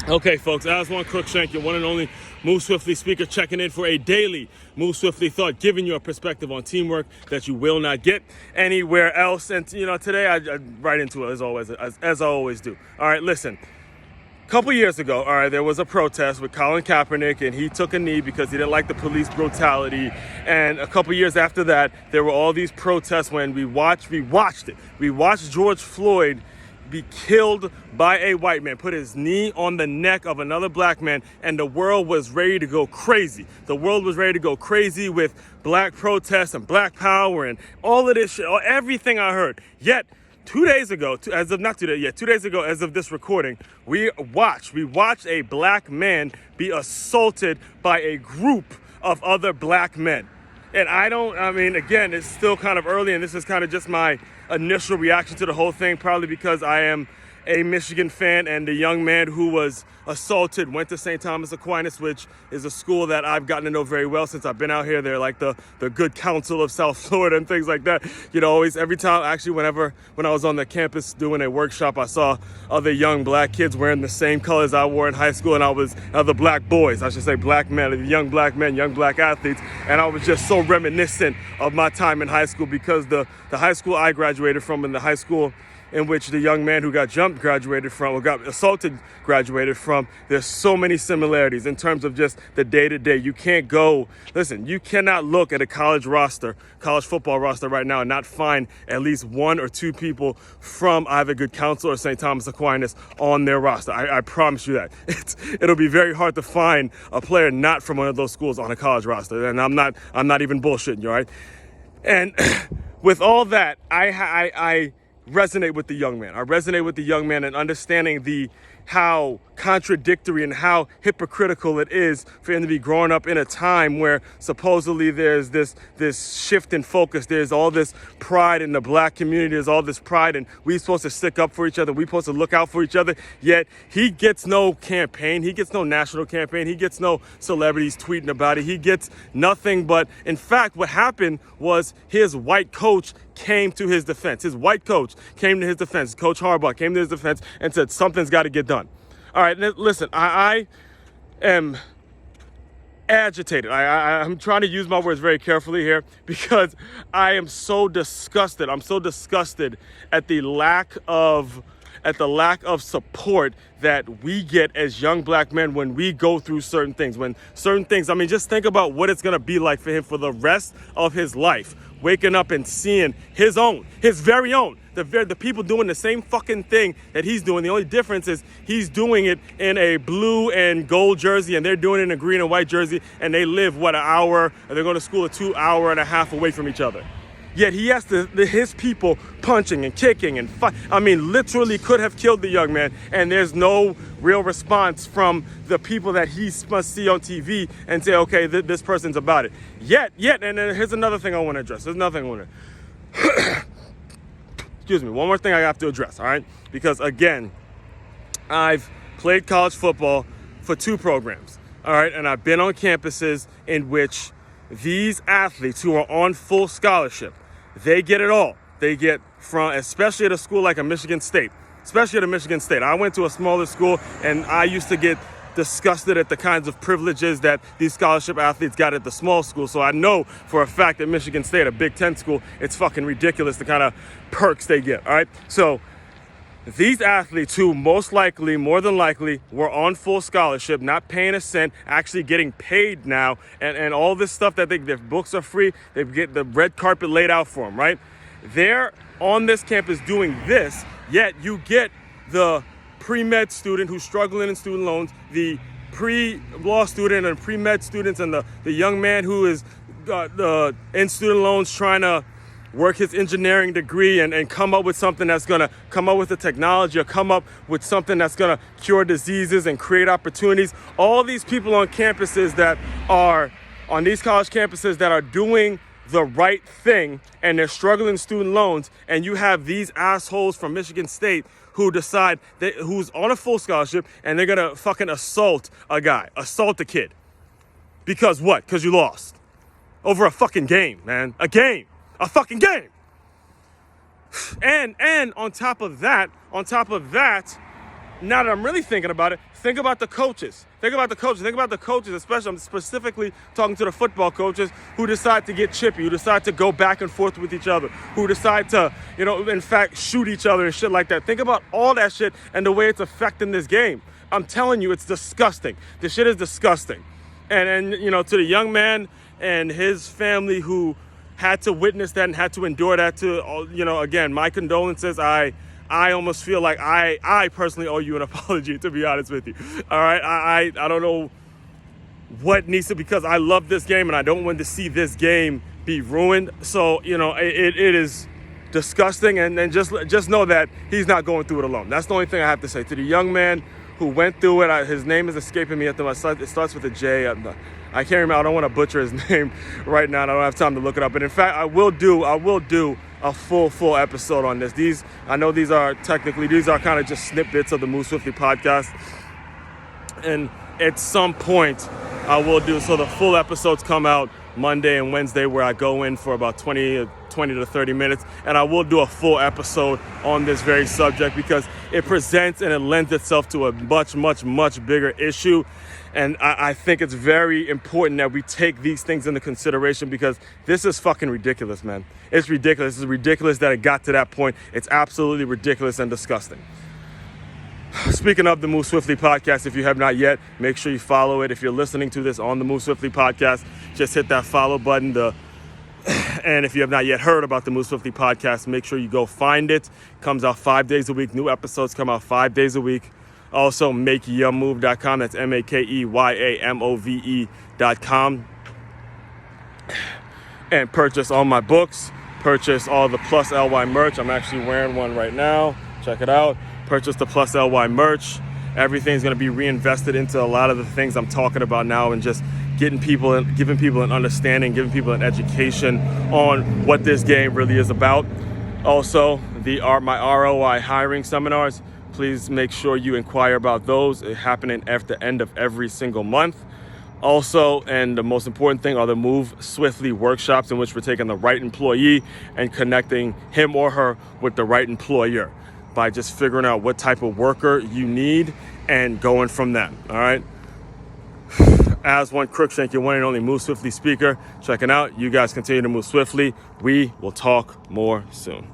Okay, folks, Aswand Cruickshank, your one and only Move Swiftly speaker, checking in for a daily Move Swiftly thought, giving you a perspective on teamwork that you will not get anywhere else. And, today I right into it, as I always do. All right, listen. A couple years ago, there was a protest with Colin Kaepernick, and he took a knee because he didn't like the police brutality. And a couple years after that, there were all these protests when we watched it. We watched George Floyd be killed by a white man, put his knee on the neck of another black man, and the world was ready to go crazy. The world was ready to go crazy with black protests and black power and all of this shit, everything I heard. Yet, 2 days ago, 2 days ago, as of this recording, we watched a black man be assaulted by a group of other black men. And again, it's still kind of early, and this is kind of just my initial reaction to the whole thing, probably because I am a Michigan fan, and the young man who was assaulted went to St. Thomas Aquinas, which is a school that I've gotten to know very well since I've been out here. They're like the good counsel of South Florida and things like that. Every time, actually, when I was on the campus doing a workshop, I saw other young black kids wearing the same colors I wore in high school, and I was other black boys, I should say black men, young black men, young black athletes, and I was just so reminiscent of my time in high school, because the high school I graduated from and the high school in which the young man who got got assaulted graduated from, there's so many similarities in terms of just the day-to-day. You cannot look at a college football roster right now and not find at least one or two people from either Good Counsel or St. Thomas Aquinas on their roster. I promise you that. It'll be very hard to find a player not from one of those schools on a college roster, and I'm not even bullshitting you, all right? And with all that, I resonate with the young man. I resonate with the young man and understanding how contradictory and how hypocritical it is for him to be growing up in a time where supposedly there's this shift in focus. There's all this pride in the black community. There's all this pride, and we're supposed to stick up for each other. We're supposed to look out for each other. Yet he gets no campaign. He gets no national campaign. He gets no celebrities tweeting about it. He gets nothing. But in fact, what happened was his white coach came to his defense. His white coach came to his defense. Coach Harbaugh came to his defense and said, something's got to get done. All right, listen, I am agitated. I'm trying to use my words very carefully here, because I am so disgusted. I'm so disgusted at the lack of support that we get as young black men when we go through certain things. Just think about what it's going to be like for him for the rest of his life, waking up and seeing his very own, the people doing the same fucking thing that he's doing. The only difference is he's doing it in a blue and gold jersey, and they're doing it in a green and white jersey, and they live, an hour, and they're going to school 2 hours and a half away from each other. Yet he has his people punching and kicking and literally could have killed the young man, and there's no real response from the people that he must see on TV and say, okay, this person's about it. Yet, and then here's another thing I want to address. Excuse me, one more thing I have to address, all right? Because again, I've played college football for 2 programs, all right? And I've been on campuses in which these athletes who are on full scholarship, they get it all. They get from, especially at a school like Michigan State. I went to a smaller school, and I used to get disgusted at the kinds of privileges that these scholarship athletes got at the small school. So I know for a fact that Michigan State, a Big Ten school, it's fucking ridiculous the kind of perks they get, all right? So these athletes who more than likely, were on full scholarship, not paying a cent, actually getting paid now, and all this stuff that their books are free, they get the red carpet laid out for them, right? They're on this campus doing this, yet you get the pre-med student who's struggling in student loans, the pre-law student and pre-med students, and the young man who is in student loans trying to work his engineering degree and come up with something that's going to come up with the technology, or come up with something that's going to cure diseases and create opportunities. All these people on campuses on these college campuses that are doing the right thing, and they're struggling student loans, and you have these assholes from Michigan State who decide who's on a full scholarship, and they're going to fucking assault a kid. Because what? Because you lost. Over a fucking game, man. A fucking game. And on top of that, now that I'm really thinking about it, think about the coaches. Think about the coaches, especially I'm specifically talking to the football coaches who decide to get chippy, who decide to go back and forth with each other, who decide to, in fact, shoot each other and shit like that. Think about all that shit and the way it's affecting this game. I'm telling you, it's disgusting. This shit is disgusting. And to the young man and his family who had to witness that and had to endure that again, my condolences. I almost feel like I personally owe you an apology, to be honest with you. All right, I don't know what needs to, because I love this game and I don't want to see this game be ruined. So it is disgusting, and just know that he's not going through it alone. That's the only thing I have to say to the young man who went through it. His name is escaping me at the moment. It starts with a J. I can't remember. I don't want to butcher his name right now. I don't have time to look it up. But in fact, I will do a full episode on this. I know these are kind of just snippets of the Move Swiftly podcast. And at some point, I will do. So the full episodes come out Monday and Wednesday, where I go in for about 20 to 30 minutes. And I will do a full episode on this very subject, because it presents and it lends itself to a much, much, much bigger issue. And I think it's very important that we take these things into consideration, because this is fucking ridiculous, man. It's ridiculous. It's ridiculous that it got to that point. It's absolutely ridiculous and disgusting. Speaking of the Move Swiftly podcast, if you have not yet, make sure you follow it. If you're listening to this on the Move Swiftly podcast, just hit that follow button. And if you have not yet heard about the Move Swiftly podcast, make sure you go find it. It comes out 5 days a week. New episodes come out 5 days a week. Also, makeyourmove.com. That's makeymove.com. And purchase all my books. Purchase all the Plus LY merch. I'm actually wearing one right now. Check it out. Purchase the Plus LY merch. Everything's going to be reinvested into a lot of the things I'm talking about now, and just giving people an understanding, giving people an education on what this game really is about. Also, my ROI hiring seminars. Please make sure you inquire about those. They're happening at the end of every single month. Also, and the most important thing, are the Move Swiftly workshops, in which we're taking the right employee and connecting him or her with the right employer by just figuring out what type of worker you need and going from them. All right. Aswand Cruickshank, your one and only Move Swiftly speaker, checking out. You guys continue to move swiftly. We will talk more soon.